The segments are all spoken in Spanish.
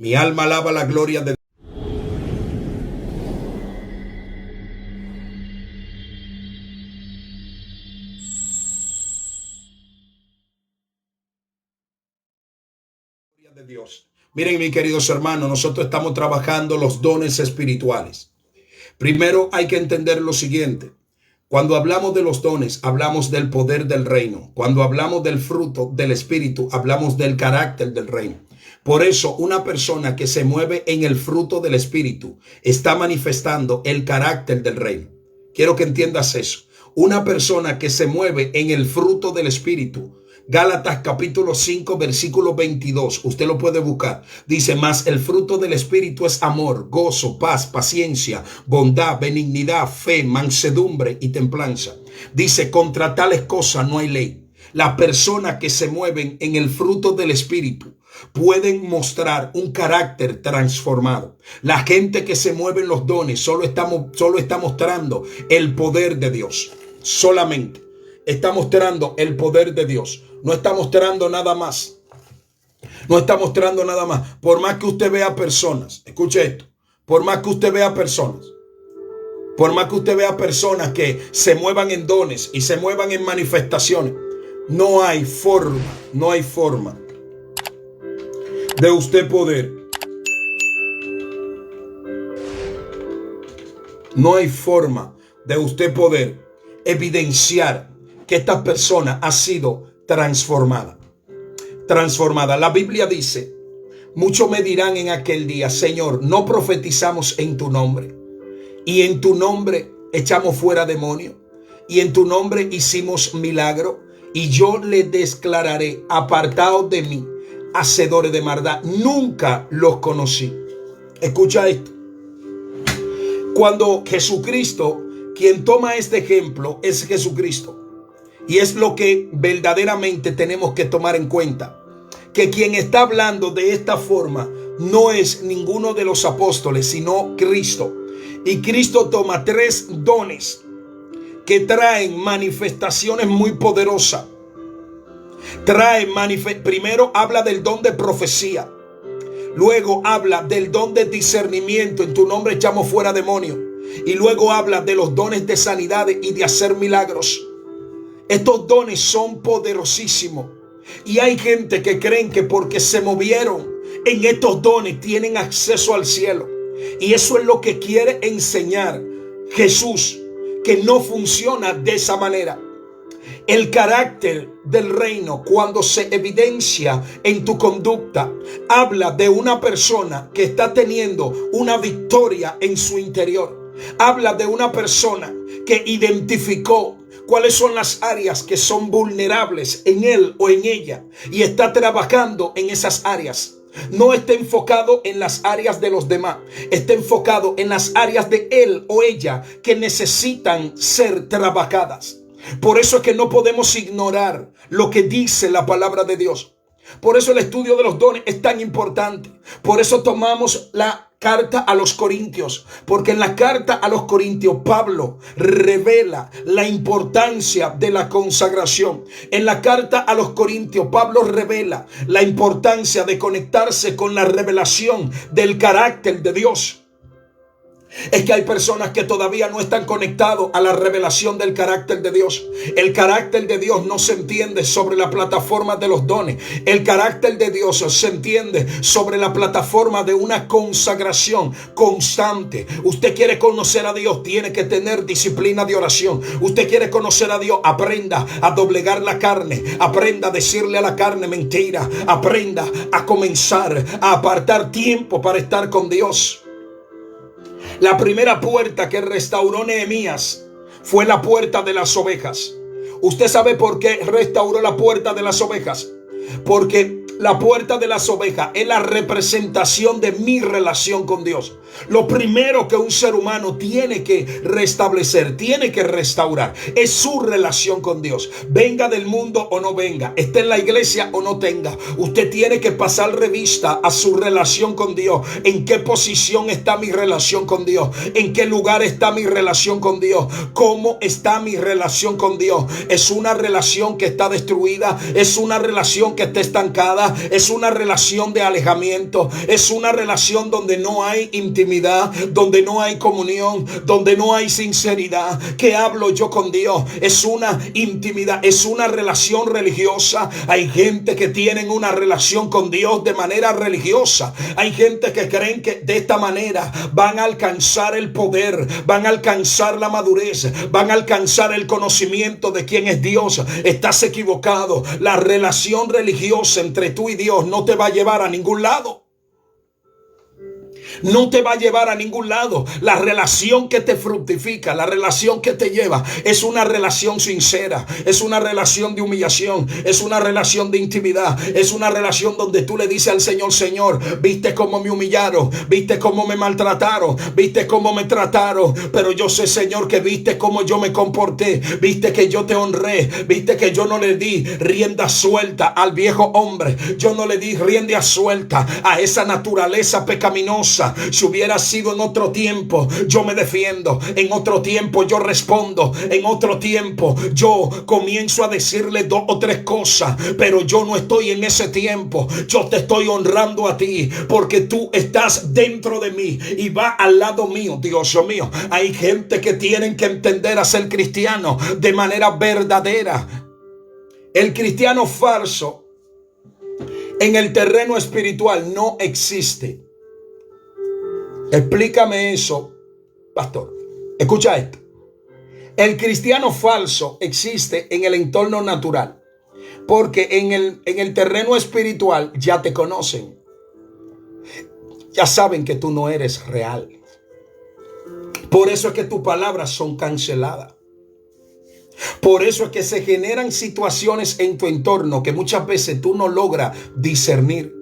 Mi alma alaba la gloria de Dios. Miren, mis queridos hermanos, nosotros estamos trabajando los dones espirituales. Primero hay que entender lo siguiente. Cuando hablamos de los dones, hablamos del poder del reino. Cuando hablamos del fruto del espíritu, hablamos del carácter del reino. Por eso, una persona que se mueve en el fruto del espíritu está manifestando el carácter del reino. Quiero que entiendas eso. Una persona que se mueve en el fruto del espíritu, Gálatas capítulo 5 versículo 22, usted lo puede buscar. Dice, mas el fruto del espíritu es amor, gozo, paz, paciencia, bondad, benignidad, fe, mansedumbre y templanza. Dice, contra tales cosas no hay ley. Las personas que se mueven en el fruto del espíritu pueden mostrar un carácter transformado. La gente que se mueve en los dones solo está mostrando el poder de Dios. Solamente está mostrando el poder de Dios. No está mostrando nada más. No está mostrando nada más. Por más que usted vea personas, escuche esto. Por más que usted vea personas que se muevan en dones y se muevan en manifestaciones, no hay forma de usted poder. No hay forma de usted poder evidenciar que esta persona ha sido transformada. La Biblia dice, muchos me dirán en aquel día, Señor, no profetizamos en tu nombre, y en tu nombre echamos fuera demonios, y en tu nombre hicimos milagro, y yo les declararé, apartados de mí, hacedores de maldad, nunca los conocí. Escucha esto. Cuando Jesucristo, quien toma este ejemplo es Jesucristo. Y es lo que verdaderamente tenemos que tomar en cuenta. Que quien está hablando de esta forma no es ninguno de los apóstoles, sino Cristo. Y Cristo toma 3 dones que traen manifestaciones muy poderosas. Primero habla del don de profecía. Luego habla del don de discernimiento. En tu nombre echamos fuera demonios. Y luego habla de los dones de sanidad y de hacer milagros. Estos dones son poderosísimos. Y hay gente que creen que porque se movieron en estos dones tienen acceso al cielo. Y eso es lo que quiere enseñar Jesús, que no funciona de esa manera. El carácter del reino, cuando se evidencia en tu conducta, habla de una persona que está teniendo una victoria en su interior. Habla de una persona que identificó cuáles son las áreas que son vulnerables en él o en ella y está trabajando en esas áreas. No está enfocado en las áreas de los demás, está enfocado en las áreas de él o ella que necesitan ser trabajadas. Por eso es que no podemos ignorar lo que dice la palabra de Dios. Por eso el estudio de los dones es tan importante. Por eso tomamos la carta a los Corintios, porque en la carta a los Corintios Pablo revela la importancia de la consagración. En la carta a los Corintios Pablo revela la importancia de conectarse con la revelación del carácter de Dios. Es que hay personas que todavía no están conectados a la revelación del carácter de Dios. El carácter de Dios no se entiende sobre la plataforma de los dones. El carácter de Dios se entiende sobre la plataforma de una consagración constante. Usted quiere conocer a Dios, tiene que tener disciplina de oración. Usted quiere conocer a Dios, aprenda a doblegar la carne. Aprenda a decirle a la carne mentira. Aprenda a comenzar a apartar tiempo para estar con Dios. La primera puerta que restauró Nehemías fue la puerta de las ovejas. ¿Usted sabe por qué restauró la puerta de las ovejas? Porque la puerta de las ovejas es la representación de mi relación con Dios. Lo primero que un ser humano tiene que restablecer, tiene que restaurar, es su relación con Dios. Venga del mundo o no venga, esté en la iglesia o no tenga, usted tiene que pasar revista a su relación con Dios. ¿En qué posición está mi relación con Dios? ¿En qué lugar está mi relación con Dios? ¿Cómo está mi relación con Dios? ¿Es una relación que está destruida? ¿Es una relación que está estancada? intimidad es una relación de alejamiento, es una relación donde no hay intimidad, donde no hay comunión, donde no hay sinceridad. ¿Qué hablo yo con Dios? Es una intimidad, es una relación religiosa. Hay gente que tienen una relación con Dios de manera religiosa. Hay gente que creen que de esta manera van a alcanzar el poder, van a alcanzar la madurez, van a alcanzar el conocimiento de quién es Dios. Estás equivocado. La relación religiosa entre tú y Dios no te va a llevar a ningún lado. No te va a llevar a ningún lado. La relación que te fructifica, la relación que te lleva, es una relación sincera, es una relación de humillación, es una relación de intimidad, es una relación donde tú le dices al Señor: Señor, viste cómo me humillaron, viste cómo me maltrataron, viste cómo me trataron, pero yo sé, Señor, que viste cómo yo me comporté, viste que yo te honré, viste que yo no le di rienda suelta al viejo hombre, yo no le di rienda suelta a esa naturaleza pecaminosa. Si hubiera sido en otro tiempo, yo me defiendo. En otro tiempo yo respondo. En otro tiempo yo comienzo a decirle 2 o 3 cosas. Pero yo no estoy en ese tiempo. Yo te estoy honrando a ti porque tú estás dentro de mí y va al lado mío. Dios mío, hay gente que tienen que entender a ser cristiano de manera verdadera. El cristiano falso en el terreno espiritual no existe. Explícame eso, pastor. Escucha esto. El cristiano falso existe en el entorno natural, porque en el terreno espiritual ya te conocen. Ya saben que tú no eres real. Por eso es que tus palabras son canceladas. Por eso es que se generan situaciones en tu entorno que muchas veces tú no logras discernir.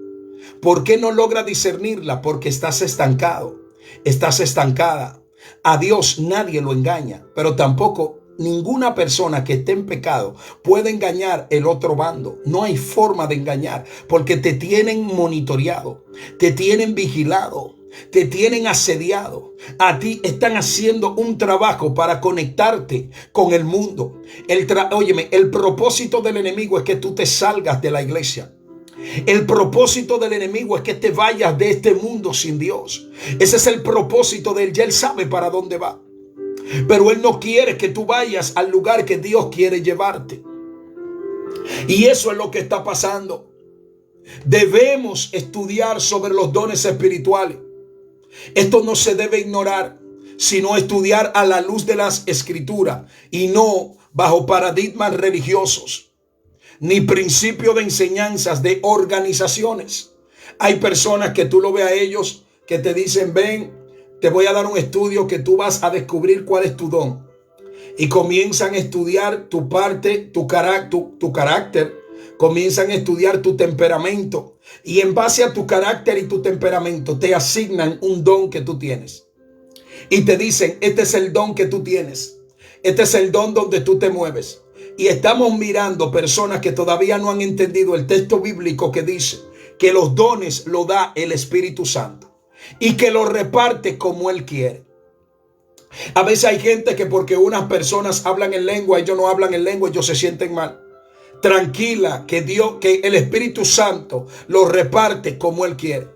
¿Por qué no logras discernirla? Porque estás estancado, estás estancada. A Dios nadie lo engaña, pero tampoco ninguna persona que esté en pecado puede engañar el otro bando. No hay forma de engañar porque te tienen monitoreado, te tienen vigilado, te tienen asediado. A ti están haciendo un trabajo para conectarte con el mundo. Óyeme, el propósito del enemigo es que tú te salgas de la iglesia. El propósito del enemigo es que te vayas de este mundo sin Dios. Ese es el propósito de él. Ya él sabe para dónde va. Pero él no quiere que tú vayas al lugar que Dios quiere llevarte. Y eso es lo que está pasando. Debemos estudiar sobre los dones espirituales. Esto no se debe ignorar, sino estudiar a la luz de las escrituras y no bajo paradigmas religiosos ni principio de enseñanzas de organizaciones. Hay personas que tú lo ves a ellos que te dicen: ven, te voy a dar un estudio que tú vas a descubrir cuál es tu don. Y comienzan a estudiar tu parte, tu carácter, comienzan a estudiar tu temperamento. Y en base a tu carácter y tu temperamento te asignan un don que tú tienes. Y te dicen: este es el don que tú tienes. Este es el don donde tú te mueves. Y estamos mirando personas que todavía no han entendido el texto bíblico que dice que los dones lo da el Espíritu Santo y que los reparte como Él quiere. A veces hay gente que porque unas personas hablan en lengua, ellos no hablan en lengua, ellos se sienten mal. Tranquila, que el Espíritu Santo lo reparte como Él quiere.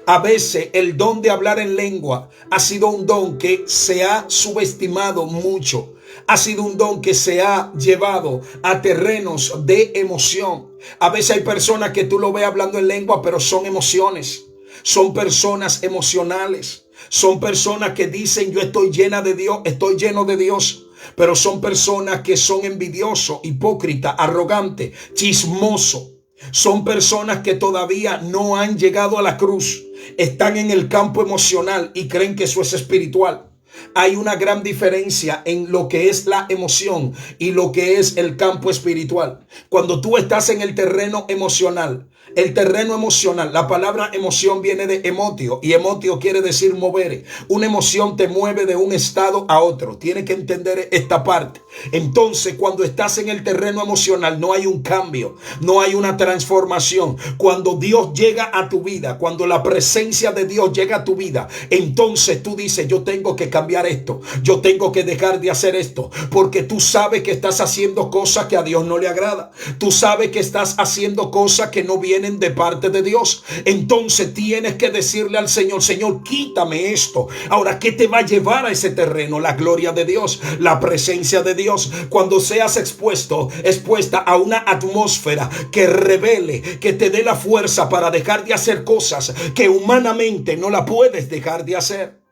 A veces el don de hablar en lengua ha sido un don que se ha subestimado mucho. Ha sido un don que se ha llevado a terrenos de emoción. A veces hay personas que tú lo ves hablando en lengua, pero son emociones. Son personas emocionales. Son personas que dicen: yo estoy llena de Dios, estoy lleno de Dios. Pero son personas que son envidiosos, hipócritas, arrogantes, chismosos. Son personas que todavía no han llegado a la cruz. Están en el campo emocional y creen que eso es espiritual. Hay una gran diferencia en lo que es la emoción y lo que es el campo espiritual. Cuando tú estás en el terreno emocional, la palabra emoción viene de emotio y emotio quiere decir mover. Una emoción te mueve de un estado a otro. Tienes que entender esta parte. Entonces, cuando estás en el terreno emocional, no hay un cambio, no hay una transformación. Cuando Dios llega a tu vida, cuando la presencia de Dios llega a tu vida, entonces tú dices: yo tengo que cambiar esto, yo tengo que dejar de hacer esto, porque tú sabes que estás haciendo cosas que a Dios no le agrada. Tú sabes que estás haciendo cosas que no vienen vienen de parte de Dios. Entonces tienes que decirle al Señor: Señor, quítame esto. Ahora, ¿qué te va a llevar a ese terreno? La gloria de Dios, la presencia de Dios. Cuando seas expuesta a una atmósfera que revele, que te dé la fuerza para dejar de hacer cosas que humanamente no la puedes dejar de hacer.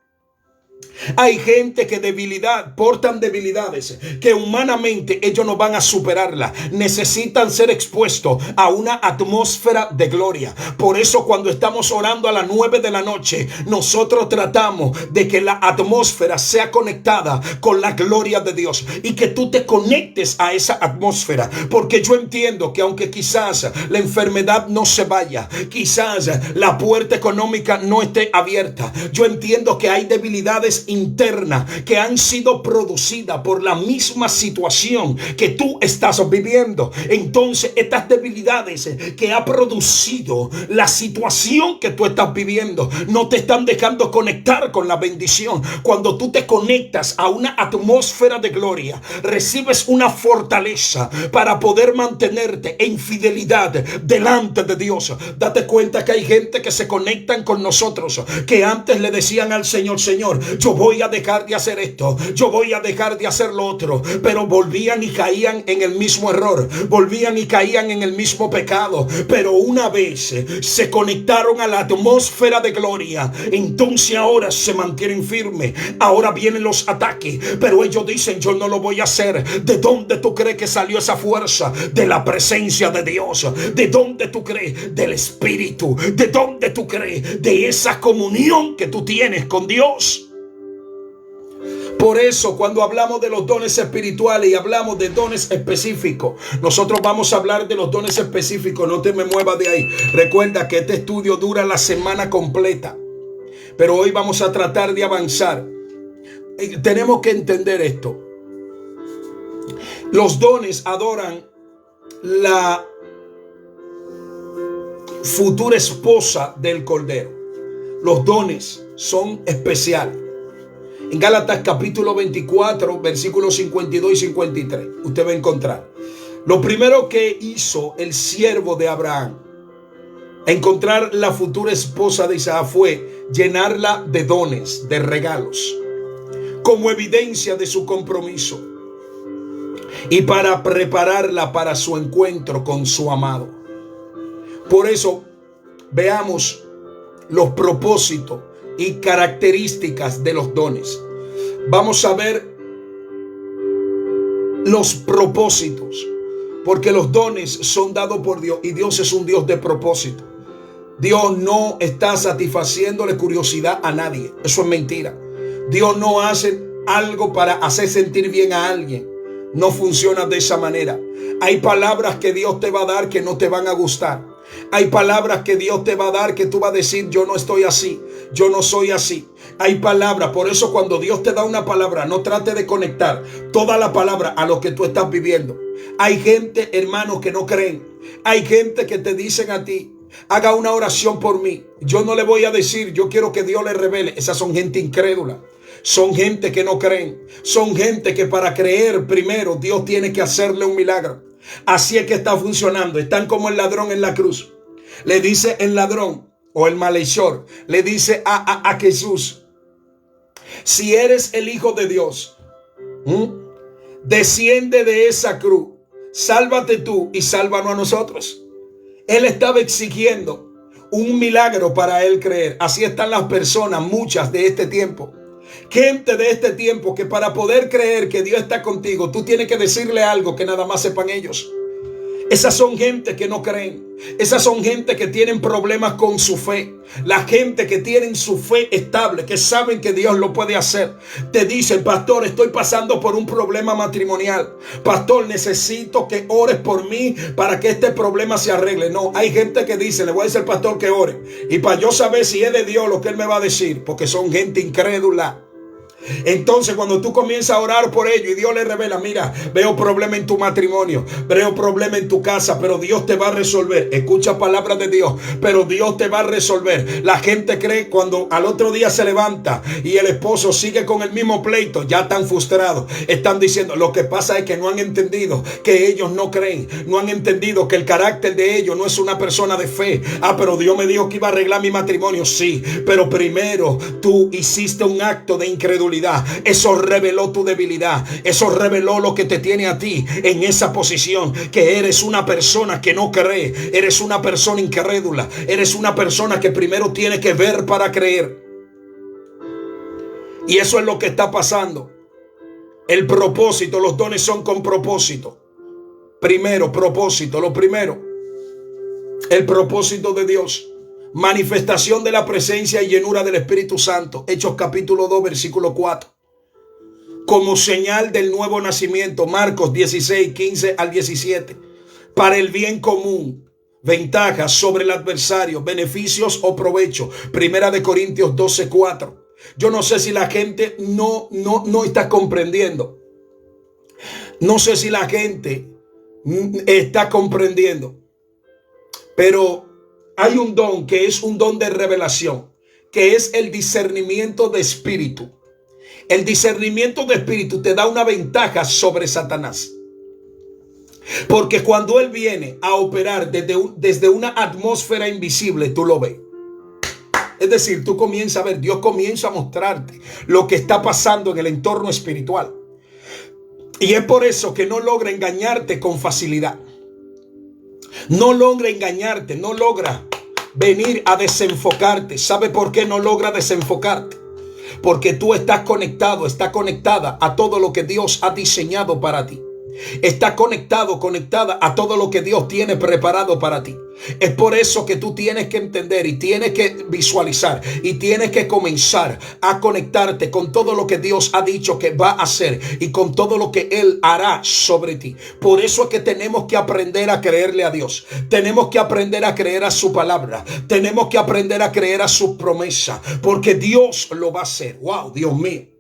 Hay gente que portan debilidades que humanamente ellos no van a superarla. Necesitan ser expuestos a una atmósfera de gloria. Por eso cuando estamos orando a las 9 de la noche, nosotros tratamos de que la atmósfera sea conectada con la gloria de Dios y que tú te conectes a esa atmósfera. Porque yo entiendo que aunque quizás la enfermedad no se vaya, quizás la puerta económica no esté abierta, yo entiendo que hay debilidades internas que han sido producidas por la misma situación que tú estás viviendo. Entonces estas debilidades que ha producido la situación que tú estás viviendo no te están dejando conectar con la bendición. Cuando tú te conectas a una atmósfera de gloria, recibes una fortaleza para poder mantenerte en fidelidad delante de Dios. Date cuenta que hay gente que se conectan con nosotros que antes le decían al Señor: Señor, yo voy a dejar de hacer esto, yo voy a dejar de hacer lo otro, pero volvían y caían en el mismo error, volvían y caían en el mismo pecado. Pero una vez se conectaron a la atmósfera de gloria, entonces ahora se mantienen firmes. Ahora vienen los ataques, pero ellos dicen: yo no lo voy a hacer. ¿De dónde tú crees que salió esa fuerza? De la presencia de Dios. ¿De dónde tú crees? Del Espíritu. ¿De dónde tú crees? De esa comunión que tú tienes con Dios. Por eso cuando hablamos de los dones espirituales y hablamos de dones específicos, nosotros vamos a hablar de los dones específicos. No te me muevas de ahí. Recuerda que este estudio dura la semana completa, pero hoy vamos a tratar de avanzar. Tenemos que entender esto. Los dones adoran la futura esposa del Cordero. Los dones son especiales. En Gálatas capítulo 24, versículos 52 y 53, usted va a encontrar. Lo primero que hizo el siervo de Abraham a encontrar la futura esposa de Isaac fue llenarla de dones, de regalos, como evidencia de su compromiso y para prepararla para su encuentro con su amado. Por eso, veamos los propósitos y características de los dones. Vamos a ver los propósitos, porque los dones son dados por Dios y Dios es un Dios de propósito. Dios no está satisfaciéndole curiosidad a nadie. Eso es mentira. Dios no hace algo para hacer sentir bien a alguien. No funciona de esa manera. Hay palabras que Dios te va a dar que no te van a gustar. Hay palabras que Dios te va a dar que tú vas a decir: yo no estoy así, yo no soy así. Hay palabras, por eso cuando Dios te da una palabra, no trate de conectar toda la palabra a lo que tú estás viviendo. Hay gente, hermanos, que no creen. Hay gente que te dicen a ti: haga una oración por mí. Yo no le voy a decir, yo quiero que Dios le revele. Esas son gente incrédula. Son gente que no creen. Son gente que para creer primero Dios tiene que hacerle un milagro. Así es que está funcionando. Están como el ladrón en la cruz. Le dice el ladrón o el malhechor, le dice a Jesús: si eres el Hijo de Dios, desciende de esa cruz, sálvate tú y sálvanos a nosotros. Él estaba exigiendo un milagro para él creer. Así están las personas, muchas de este tiempo. Gente de este tiempo que para poder creer que Dios está contigo, tú tienes que decirle algo que nada más sepan ellos. Esas son gente que no creen. Esas son gente que tienen problemas con su fe. La gente que tienen su fe estable, que saben que Dios lo puede hacer, te dicen: pastor, estoy pasando por un problema matrimonial. Pastor, necesito que ores por mí para que este problema se arregle. No, hay gente que dice: le voy a decir al pastor que ore, y para yo saber si es de Dios lo que él me va a decir, porque son gente incrédula. Entonces cuando tú comienzas a orar por ello y Dios le revela, mira, veo problema en tu matrimonio, veo problema en tu casa, pero Dios te va a resolver. Escucha palabras de Dios, pero Dios te va a resolver. La gente cree cuando al otro día se levanta y el esposo sigue con el mismo pleito, ya están frustrados, están diciendo, lo que pasa es que no han entendido que ellos no creen, no han entendido que el carácter de ellos no es una persona de fe. Pero Dios me dijo que iba a arreglar mi matrimonio, sí, pero primero tú hiciste un acto de incredulidad. Eso reveló tu debilidad. Eso reveló lo que te tiene a ti en esa posición, que eres una persona que no cree, eres una persona incrédula, eres una persona que primero tiene que ver para creer. Y eso es lo que está pasando. El propósito, los dones son con propósito. Primero, propósito, lo primero, el propósito de Dios. Manifestación de la presencia y llenura del Espíritu Santo. Hechos capítulo 2, versículo 4. Como señal del nuevo nacimiento. Marcos 16, 15 al 17. Para el bien común. Ventajas sobre el adversario. Beneficios o provecho. Primera de Corintios 12, 4. Yo no sé si la gente no está comprendiendo. No sé si la gente está comprendiendo. Pero hay un don que es un don de revelación, que es el discernimiento de espíritu. El discernimiento de espíritu te da una ventaja sobre Satanás. Porque cuando él viene a operar desde una atmósfera invisible, tú lo ves. Es decir, tú comienzas a ver, Dios comienza a mostrarte lo que está pasando en el entorno espiritual. Y es por eso que no logra engañarte con facilidad. No logra engañarte, no logra venir a desenfocarte. ¿Sabe por qué no logra desenfocarte? Porque tú estás conectado, está conectada a todo lo que Dios ha diseñado para ti. Está conectada a todo lo que Dios tiene preparado para ti. Es por eso que tú tienes que entender y tienes que visualizar y tienes que comenzar a conectarte con todo lo que Dios ha dicho que va a hacer y con todo lo que Él hará sobre ti. Por eso es que tenemos que aprender a creerle a Dios. Tenemos que aprender a creer a su palabra. Tenemos que aprender a creer a su promesa, porque Dios lo va a hacer. ¡Wow! Dios mío.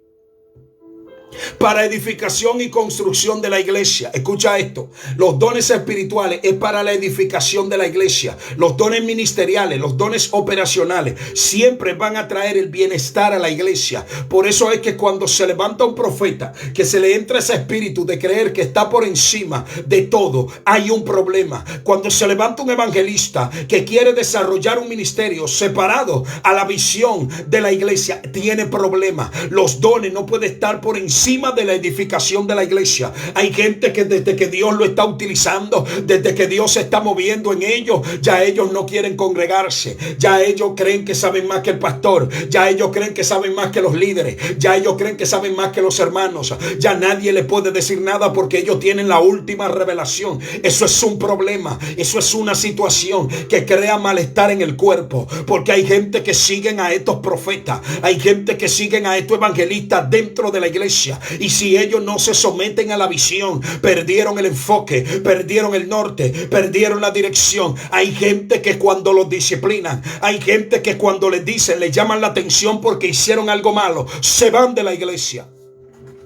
Para edificación y construcción de la iglesia. Escucha esto. Los dones espirituales es para la edificación de la iglesia. Los dones ministeriales, los dones operacionales siempre van a traer el bienestar a la iglesia. Por eso es que cuando se levanta un profeta, que se le entra ese espíritu de creer que está por encima de todo, hay un problema. Cuando se levanta un evangelista que quiere desarrollar un ministerio separado a la visión de la iglesia, tiene problema. Los dones no pueden estar por encima de la edificación de la iglesia. Hay gente que desde que Dios lo está utilizando, desde que Dios se está moviendo en ellos, ya ellos no quieren congregarse. Ya ellos creen que saben más que el pastor. Ya ellos creen que saben más que los líderes. Ya ellos creen que saben más que los hermanos. Ya nadie le puede decir nada porque ellos tienen la última revelación. Eso es un problema. Eso es una situación que crea malestar en el cuerpo, porque hay gente que siguen a estos profetas. Hay gente que siguen a estos evangelistas dentro de la iglesia. Y si ellos no se someten a la visión, perdieron el enfoque, perdieron el norte, perdieron la dirección. Hay gente que cuando los disciplinan, hay gente que cuando les dicen, les llaman la atención porque hicieron algo malo, se van de la iglesia.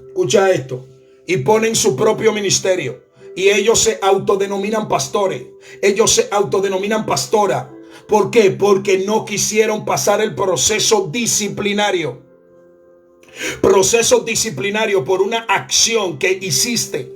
Escucha esto. Y ponen su propio ministerio. Y ellos se autodenominan pastores. Ellos se autodenominan pastora. ¿Por qué? Porque no quisieron pasar el proceso disciplinario. Proceso disciplinario por una acción que hiciste.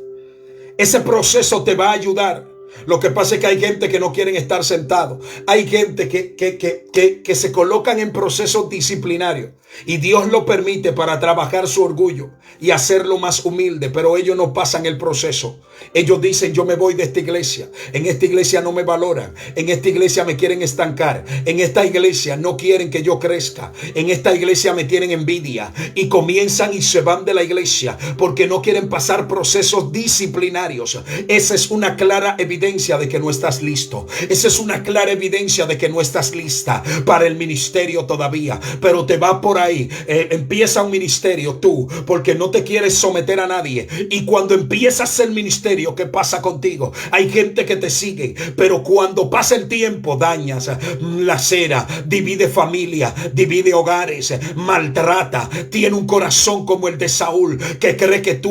Ese proceso te va a ayudar. Lo que pasa es que hay gente que no quieren estar sentados. Hay gente que se colocan en procesos disciplinarios. Y Dios lo permite para trabajar su orgullo y hacerlo más humilde, pero ellos no pasan el proceso. Ellos dicen, yo me voy de esta iglesia. En esta iglesia no me valoran. En esta iglesia me quieren estancar. En esta iglesia no quieren que yo crezca. En esta iglesia me tienen envidia. Y comienzan y se van de la iglesia porque no quieren pasar procesos disciplinarios. Esa es una clara evidencia evidencia de que no estás listo. Esa es una clara evidencia de que no estás lista para el ministerio todavía. Pero te va por ahí. Empieza un ministerio tú, porque no te quieres someter a nadie. Y cuando empiezas el ministerio, ¿qué pasa contigo? Hay gente que te sigue, pero cuando pasa el tiempo, dañas, lacera, divide familia, divide hogares, maltrata, tiene un corazón como el de Saúl, que cree que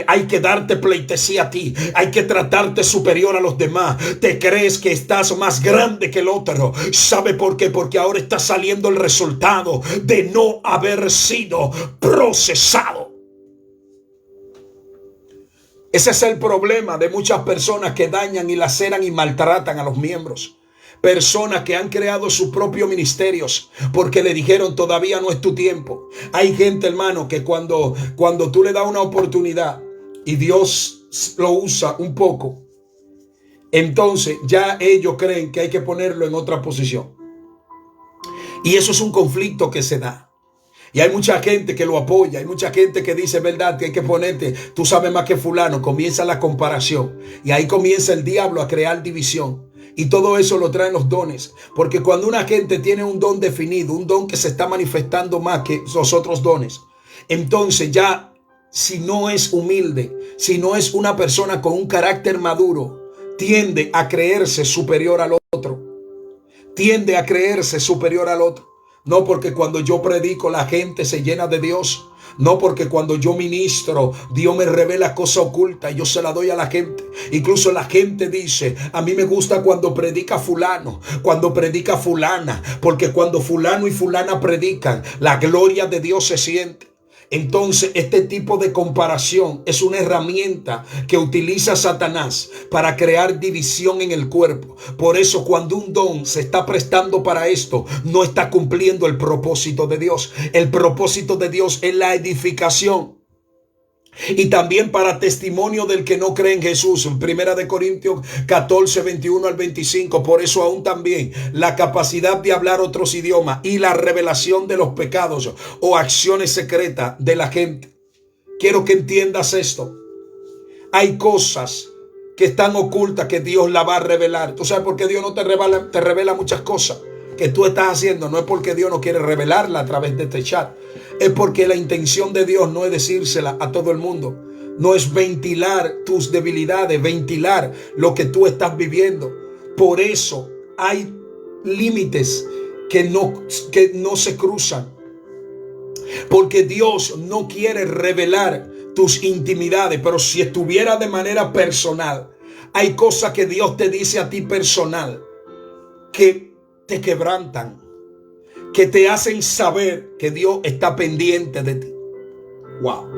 hay que darte pleitesía a ti, hay que tratarte superior a los demás, te crees que estás más grande que el otro. ¿Sabe por qué? Porque ahora está saliendo el resultado de no haber sido procesado. Ese es el problema de muchas personas que dañan y laceran y maltratan a los miembros. Personas que han creado sus propios ministerios porque le dijeron todavía no es tu tiempo. Hay gente, hermano, que cuando tú le das una oportunidad y Dios lo usa un poco, entonces ya ellos creen que hay que ponerlo en otra posición. Y eso es un conflicto que se da. Y hay mucha gente que lo apoya, hay mucha gente que dice, verdad, que hay que ponerte, tú sabes más que fulano. Comienza la comparación y ahí comienza el diablo a crear división. Y todo eso lo traen los dones, porque cuando una gente tiene un don definido, un don que se está manifestando más que los otros dones, entonces ya, si no es humilde, si no es una persona con un carácter maduro, tiende a creerse superior al otro. Tiende a creerse superior al otro. No porque cuando yo predico la gente se llena de Dios. No porque cuando yo ministro Dios me revela cosas ocultas y yo se la doy a la gente. Incluso la gente dice, a mí me gusta cuando predica fulano, cuando predica fulana, porque cuando fulano y fulana predican, la gloria de Dios se siente. Entonces este tipo de comparación es una herramienta que utiliza Satanás para crear división en el cuerpo. Por eso cuando un don se está prestando para esto, no está cumpliendo el propósito de Dios. El propósito de Dios es la edificación. Y también para testimonio del que no cree en Jesús. En 1 Corintios 14, 21 al 25. Por eso aún también la capacidad de hablar otros idiomas y la revelación de los pecados o acciones secretas de la gente. Quiero que entiendas esto. Hay cosas que están ocultas que Dios la va a revelar. ¿Tú sabes por qué Dios no te revela muchas cosas que tú estás haciendo? No es porque Dios no quiere revelarla a través de este chat. Es porque la intención de Dios no es decírsela a todo el mundo. No es ventilar tus debilidades, ventilar lo que tú estás viviendo. Por eso hay límites que no se cruzan. Porque Dios no quiere revelar tus intimidades. Pero si estuviera de manera personal, hay cosas que Dios te dice a ti personal que te quebrantan, que te hacen saber que Dios está pendiente de ti. Wow.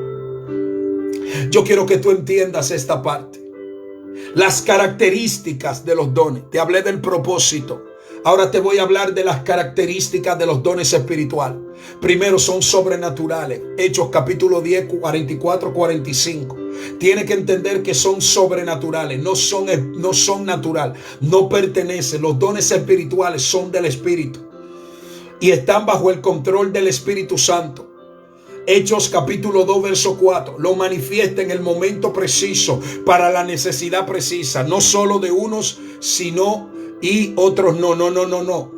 Yo quiero que tú entiendas esta parte. Las características de los dones. Te hablé del propósito. Ahora te voy a hablar de las características de los dones espirituales. Primero, son sobrenaturales. Hechos capítulo 10, 44, 45. Tienes que entender que son sobrenaturales, no son natural, no pertenecen. Los dones espirituales son del Espíritu y están bajo el control del Espíritu Santo. Hechos capítulo 2 verso 4 lo manifiesta en el momento preciso para la necesidad precisa, no solo de unos sino y otros no.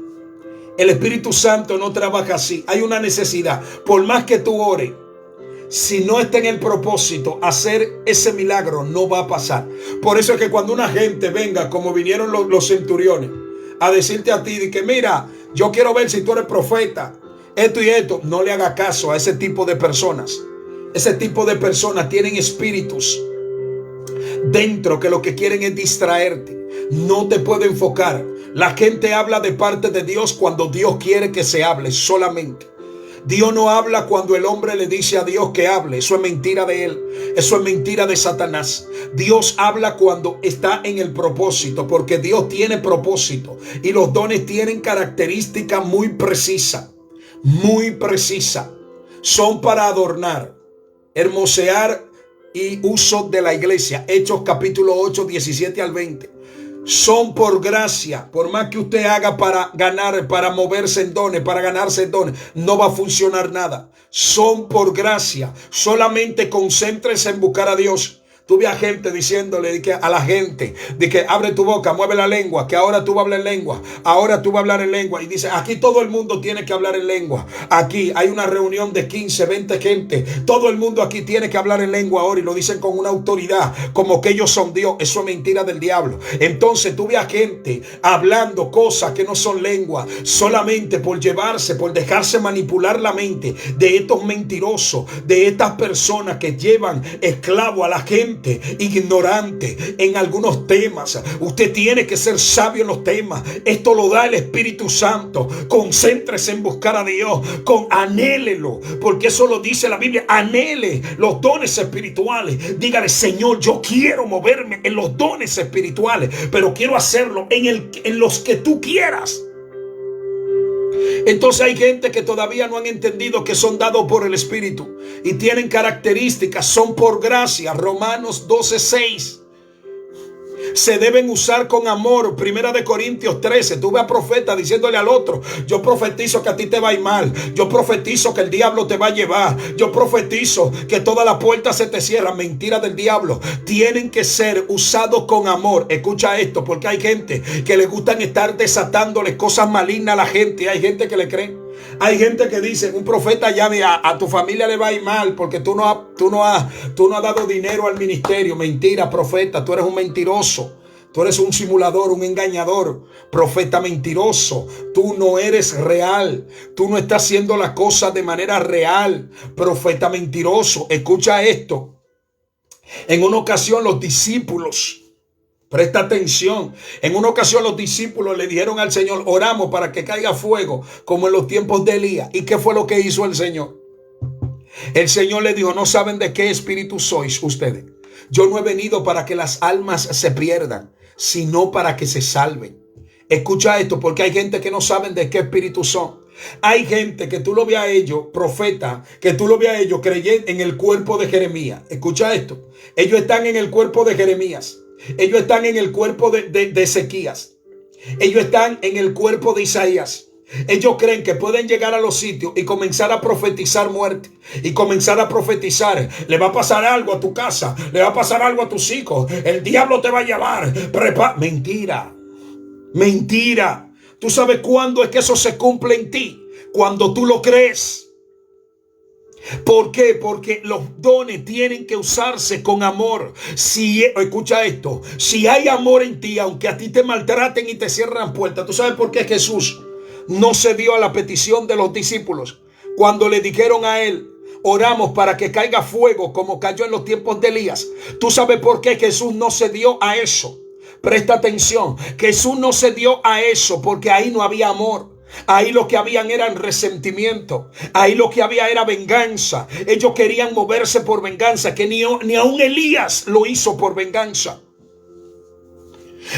El Espíritu Santo no trabaja así. Hay una necesidad. Por más que tú ores, si no está en el propósito hacer ese milagro, no va a pasar. Por eso es que cuando una gente venga, como vinieron los centuriones, a decirte a ti de que mira, yo quiero ver si tú eres profeta, esto y esto, no le haga caso a ese tipo de personas. Ese tipo de personas tienen espíritus dentro que lo que quieren es distraerte. No te puede enfocar. La gente habla de parte de Dios cuando Dios quiere que se hable solamente. Dios no habla cuando el hombre le dice a Dios que hable. Eso es mentira de él. Eso es mentira de Satanás. Dios habla cuando está en el propósito, porque Dios tiene propósito y los dones tienen características muy precisas. Muy precisas. Son para adornar, hermosear y uso de la iglesia. Hechos capítulo 8, 17 al 20. Son por gracia. Por más que usted haga para ganar, para moverse en dones, para ganarse en dones, no va a funcionar nada. Son por gracia. Solamente concéntrese en buscar a Dios. Tuve a gente diciéndole a la gente, de que abre tu boca, mueve la lengua, que ahora tú vas a hablar en lengua, ahora tú vas a hablar en lengua. Y dice, aquí todo el mundo tiene que hablar en lengua. Aquí hay una reunión de 15, 20 gente. Todo el mundo aquí tiene que hablar en lengua ahora, y lo dicen con una autoridad, como que ellos son Dios. Eso es mentira del diablo. Entonces tuve a gente hablando cosas que no son lengua, solamente por llevarse, por dejarse manipular la mente de estos mentirosos, de estas personas que llevan esclavo a la gente ignorante en algunos temas. Usted tiene que ser sabio en los temas. Esto lo da el Espíritu Santo. Concéntrese en buscar a Dios, anhélelo, porque eso lo dice la Biblia. Anhele los dones espirituales. Dígale, Señor, yo quiero moverme en los dones espirituales, pero quiero hacerlo en los que tú quieras. Entonces hay gente que todavía no han entendido que son dados por el Espíritu y tienen características, son por gracia. Romanos 12:6. Se deben usar con amor. Primera de Corintios 13. Tú ves a profeta diciéndole al otro, yo profetizo que a ti te va a ir mal, yo profetizo que el diablo te va a llevar, yo profetizo que todas las puertas se te cierran. Mentira del diablo. Tienen que ser usados con amor. Escucha esto, porque hay gente que le gustan estar desatándole cosas malignas a la gente. Hay gente que le cree. Hay gente que dice, un profeta llame a tu familia le va a ir mal porque tú no has dado dinero al ministerio. Mentira, profeta, tú eres un mentiroso. Tú eres un simulador, un engañador, profeta mentiroso. Tú no eres real. Tú no estás haciendo las cosas de manera real, profeta mentiroso. Escucha esto. En una ocasión los discípulos, presta atención, en una ocasión los discípulos le dijeron al Señor, oramos para que caiga fuego como en los tiempos de Elías. ¿Y qué fue lo que hizo el Señor? El Señor le dijo, no saben de qué espíritu sois ustedes. Yo no he venido para que las almas se pierdan, sino para que se salven. Escucha esto, porque hay gente que no saben de qué espíritu son. Hay gente que tú lo ves a ellos, profeta, que tú lo ves a ellos creyendo en el cuerpo de Jeremías. Escucha esto. Ellos están en el cuerpo de Jeremías. Ellos están en el cuerpo de Ezequías. Ellos están en el cuerpo de Isaías. Ellos creen que pueden llegar a los sitios y comenzar a profetizar muerte. Y comenzar a profetizar. Le va a pasar algo a tu casa. Le va a pasar algo a tus hijos. El diablo te va a llevar. Mentira. Mentira. ¿Tú sabes cuándo es que eso se cumple en ti? Cuando tú lo crees. ¿Por qué? Porque los dones tienen que usarse con amor. Escucha esto. Si hay amor en ti, aunque a ti te maltraten y te cierran puertas. ¿Tú sabes por qué Jesús no cedió a la petición de los discípulos? Cuando le dijeron a él, oramos para que caiga fuego como cayó en los tiempos de Elías. ¿Tú sabes por qué Jesús no cedió a eso? Presta atención. Jesús no cedió a eso porque ahí no había amor. Ahí lo que habían era resentimiento. Ahí lo que había era venganza. Ellos querían moverse por venganza, que ni aun Elías lo hizo por venganza.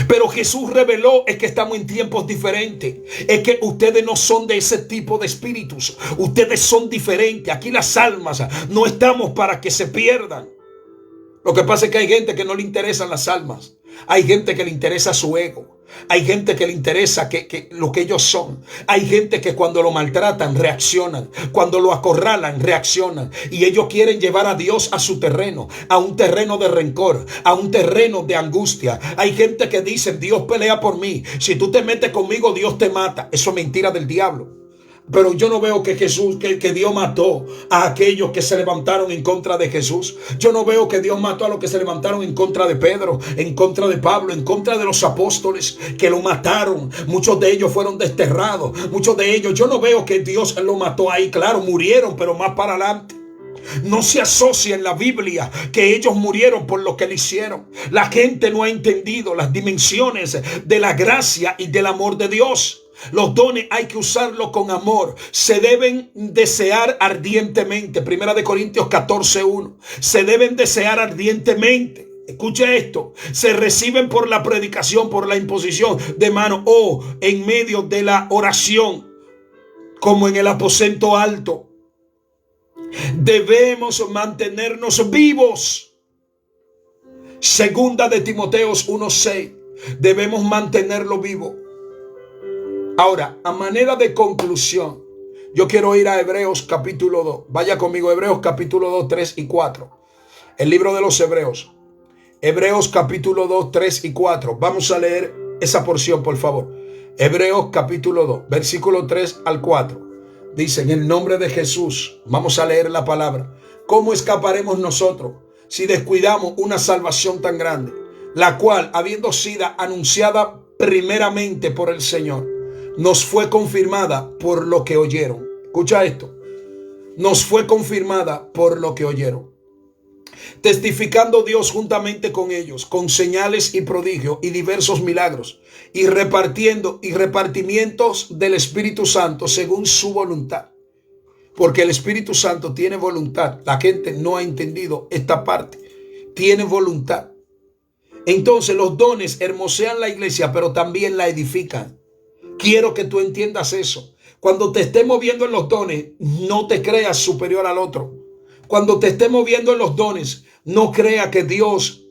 Pero Jesús reveló es que estamos en tiempos diferentes. Es que ustedes no son de ese tipo de espíritus. Ustedes son diferentes. Aquí las almas no estamos para que se pierdan. Lo que pasa es que hay gente que no le interesan las almas. Hay gente que le interesa su ego. Hay gente que le interesa lo que ellos son. Hay gente que cuando lo maltratan reaccionan. Cuando lo acorralan reaccionan. Y ellos quieren llevar a Dios a su terreno. A un terreno de rencor. A un terreno de angustia. Hay gente que dice, Dios pelea por mí. Si tú te metes conmigo, Dios te mata. Eso es mentira del diablo. Pero yo no veo que Dios mató a aquellos que se levantaron en contra de Jesús. Yo no veo que Dios mató a los que se levantaron en contra de Pedro, en contra de Pablo, en contra de los apóstoles que lo mataron. Muchos de ellos fueron desterrados. Muchos de ellos, yo no veo que Dios lo mató ahí. Claro, murieron, pero más para adelante. No se asocia en la Biblia que ellos murieron por lo que le hicieron. La gente no ha entendido las dimensiones de la gracia y del amor de Dios. Los dones hay que usarlos con amor. Se deben desear ardientemente. Primera de Corintios 14:1. Se deben desear ardientemente. Escuche esto. Se reciben por la predicación, por la imposición de mano o en medio de la oración, como en el aposento alto. Debemos mantenernos vivos. Segunda de Timoteo 1:6. Debemos mantenerlo vivo. Ahora, a manera de conclusión, yo quiero ir a Hebreos capítulo 2. Vaya conmigo, Hebreos capítulo 2, 3 y 4. El libro de los Hebreos. Hebreos capítulo 2, 3 y 4. Vamos a leer esa porción, por favor. Hebreos capítulo 2, versículo 3 al 4. Dice: en el nombre de Jesús, vamos a leer la palabra. ¿Cómo escaparemos nosotros si descuidamos una salvación tan grande, la cual, habiendo sido anunciada primeramente por el Señor, nos fue confirmada por lo que oyeron? Escucha esto. Nos fue confirmada por lo que oyeron, testificando Dios juntamente con ellos, con señales y prodigios y diversos milagros, y repartimientos del Espíritu Santo según su voluntad. Porque el Espíritu Santo tiene voluntad. La gente no ha entendido esta parte. Tiene voluntad. Entonces los dones hermosean la iglesia, pero también la edifican. Quiero que tú entiendas eso. Cuando te estés moviendo en los dones, no te creas superior al otro. Cuando te estés moviendo en los dones, no crea que Dios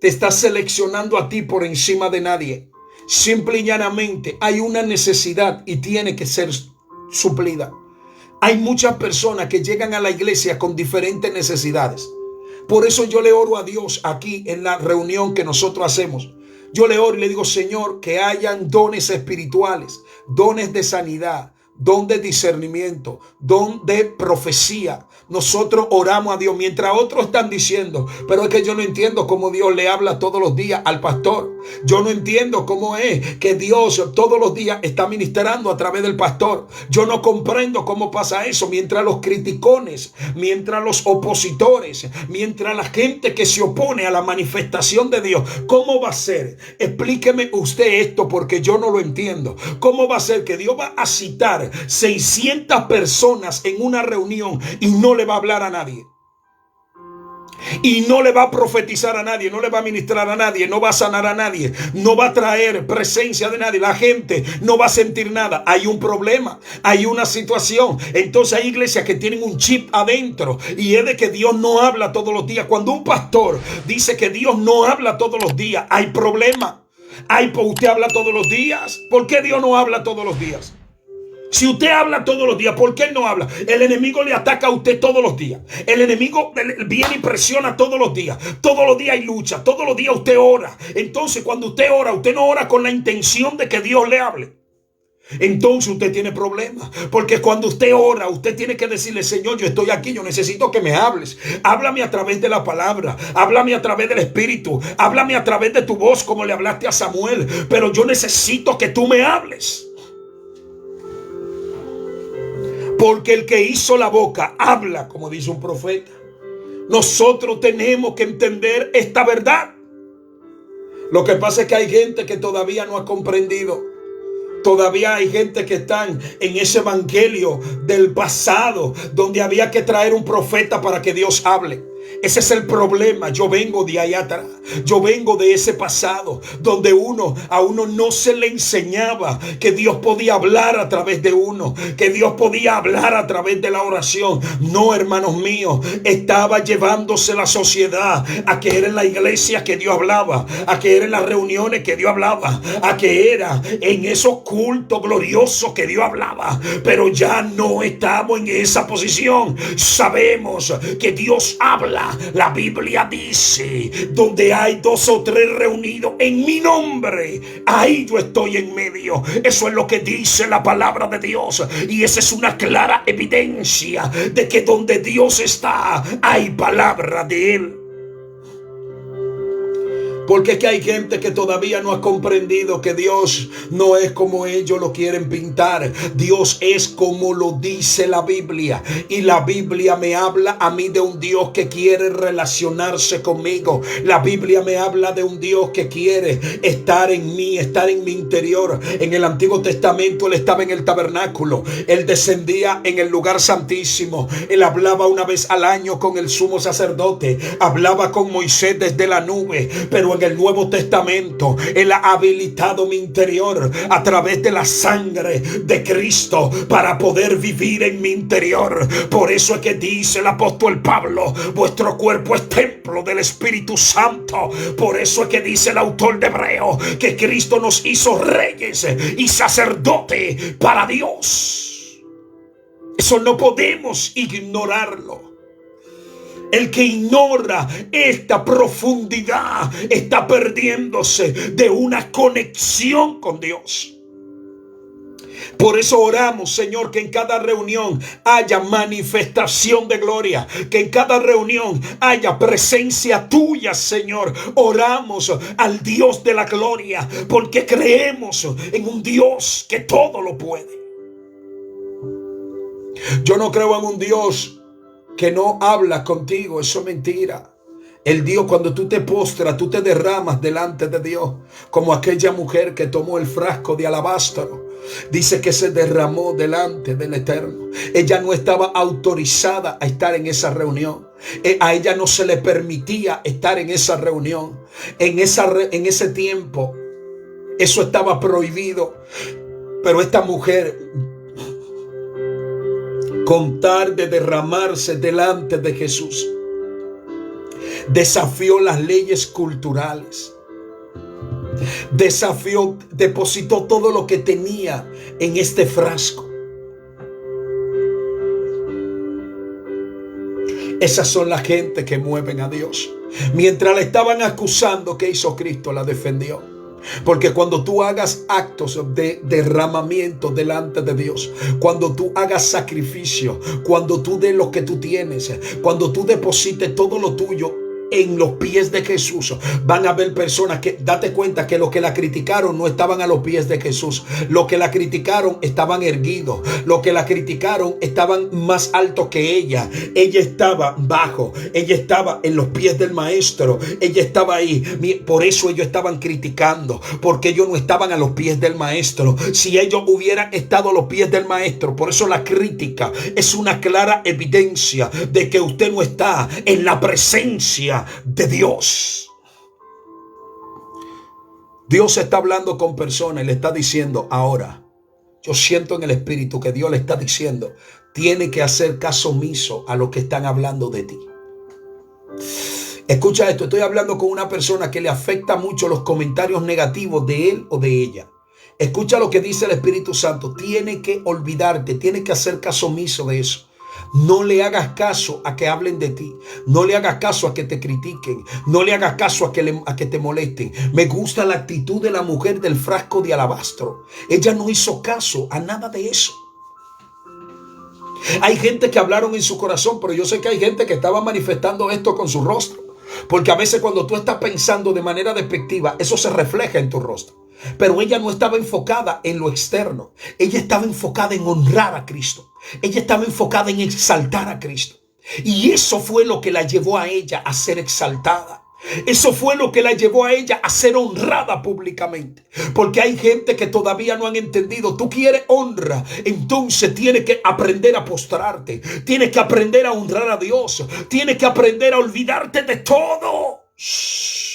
te está seleccionando a ti por encima de nadie. Simple y llanamente hay una necesidad y tiene que ser suplida. Hay muchas personas que llegan a la iglesia con diferentes necesidades. Por eso yo le oro a Dios aquí en la reunión que nosotros hacemos. Yo le oro y le digo: Señor, que hayan dones espirituales, dones de sanidad, don de discernimiento, don de profecía. Nosotros oramos a Dios mientras otros están diciendo: pero es que yo no entiendo cómo Dios le habla todos los días al pastor. Yo no entiendo cómo es que Dios todos los días está ministrando a través del pastor. Yo no comprendo cómo pasa eso. Mientras los criticones, mientras los opositores, mientras la gente que se opone a la manifestación de Dios, ¿cómo va a ser? Explíqueme usted esto, porque yo no lo entiendo. ¿Cómo va a ser que Dios va a citar 600 personas en una reunión y no le va a hablar a nadie? Y no le va a profetizar a nadie, no le va a ministrar a nadie, no va a sanar a nadie, no va a traer presencia de nadie. La gente no va a sentir nada. Hay un problema, hay una situación. Entonces hay iglesias que tienen un chip adentro, y es de que Dios no habla todos los días. Cuando un pastor dice que Dios no habla todos los días, hay problema. Usted habla todos los días. ¿Por qué Dios no habla todos los días? Si usted habla todos los días, ¿por qué él no habla? El enemigo le ataca a usted todos los días. El enemigo viene y presiona todos los días. Todos los días hay lucha. Todos los días usted ora. Entonces, cuando usted ora, usted no ora con la intención de que Dios le hable. Entonces usted tiene problemas. Porque cuando usted ora, usted tiene que decirle: Señor, yo estoy aquí, yo necesito que me hables. Háblame a través de la palabra. Háblame a través del Espíritu. Háblame a través de tu voz, como le hablaste a Samuel. Pero yo necesito que tú me hables. Porque el que hizo la boca habla, como dice un profeta. Nosotros tenemos que entender esta verdad. Lo que pasa es que hay gente que todavía no ha comprendido. Todavía hay gente que están en ese evangelio del pasado, donde había que traer un profeta para que Dios hable. Ese es el problema. Yo vengo de allá atrás. Yo vengo de ese pasado donde a uno no se le enseñaba que Dios podía hablar a través de uno, que Dios podía hablar a través de la oración. No, hermanos míos, estaba llevándose la sociedad a que era en la iglesia que Dios hablaba, a que era en las reuniones que Dios hablaba, a que era en esos cultos gloriosos que Dios hablaba. Pero ya no estamos en esa posición. Sabemos que Dios habla. La Biblia dice: donde hay 2 o 3 reunidos en mi nombre, ahí yo estoy en medio. Eso es lo que dice la palabra de Dios. Y esa es una clara evidencia de que donde Dios está, hay palabra de Él. Porque es que hay gente que todavía no ha comprendido que Dios no es como ellos lo quieren pintar. Dios es como lo dice la Biblia. Y la Biblia me habla a mí de un Dios que quiere relacionarse conmigo. La Biblia me habla de un Dios que quiere estar en mí, estar en mi interior. En el Antiguo Testamento Él estaba en el tabernáculo. Él descendía en el lugar santísimo. Él hablaba una vez al año con el sumo sacerdote. Hablaba con Moisés desde la nube. Pero en el Nuevo Testamento Él ha habilitado mi interior a través de la sangre de Cristo para poder vivir en mi interior. Por eso es que dice el apóstol Pablo: vuestro cuerpo es templo del Espíritu Santo. Por eso es que dice el autor de Hebreo que Cristo nos hizo reyes y sacerdotes para Dios. Eso no podemos ignorarlo. El que ignora esta profundidad está perdiéndose de una conexión con Dios. Por eso oramos, Señor, que en cada reunión haya manifestación de gloria, que en cada reunión haya presencia tuya, Señor. Oramos al Dios de la gloria, porque creemos en un Dios que todo lo puede. Yo no creo en un Dios que no habla contigo, eso es mentira. El Dios, cuando tú te postras, tú te derramas delante de Dios, como aquella mujer que tomó el frasco de alabastro. Dice que se derramó delante del Eterno. Ella no estaba autorizada a estar en esa reunión. A ella no se le permitía estar en esa reunión. En ese tiempo, eso estaba prohibido. Pero esta mujer, con tal de derramarse delante de Jesús, desafió las leyes culturales. Depositó todo lo que tenía en este frasco. Esas son la gente que mueven a Dios. Mientras la estaban acusando, ¿qué hizo Cristo? La defendió. Porque cuando tú hagas actos de derramamiento delante de Dios, cuando tú hagas sacrificio, cuando tú des lo que tú tienes, cuando tú deposites todo lo tuyo en los pies de Jesús, van a haber personas que, date cuenta que los que la criticaron no estaban a los pies de Jesús. Los que la criticaron estaban erguidos. Los que la criticaron estaban más altos que ella. Ella estaba bajo. Ella estaba en los pies del maestro. Ella estaba ahí. Por eso ellos estaban criticando, porque ellos no estaban a los pies del maestro. Si ellos hubieran estado a los pies del maestro, por eso la crítica es una clara evidencia de que usted no está en la presencia de Dios. Dios está hablando con personas y le está diciendo ahora, yo siento en el espíritu que Dios le está diciendo, tiene que hacer caso omiso a lo que están hablando de ti. Escucha esto, estoy hablando con una persona que le afecta mucho los comentarios negativos de él o de ella. Escucha lo que dice el Espíritu Santo, tiene que olvidarte, tiene que hacer caso omiso de eso. No le hagas caso a que hablen de ti. No le hagas caso a que te critiquen. No le hagas caso a que te molesten. Me gusta la actitud de la mujer del frasco de alabastro. Ella no hizo caso a nada de eso. Hay gente que hablaron en su corazón, pero yo sé que hay gente que estaba manifestando esto con su rostro. Porque a veces cuando tú estás pensando de manera despectiva, eso se refleja en tu rostro. Pero ella no estaba enfocada en lo externo. Ella estaba enfocada en honrar a Cristo. Ella estaba enfocada en exaltar a Cristo. Y eso fue lo que la llevó a ella a ser exaltada. Eso fue lo que la llevó a ella a ser honrada públicamente. Porque hay gente que todavía no han entendido. Tú quieres honra, entonces tienes que aprender a postrarte. Tienes que aprender a honrar a Dios. Tienes que aprender a olvidarte de todo. Shh.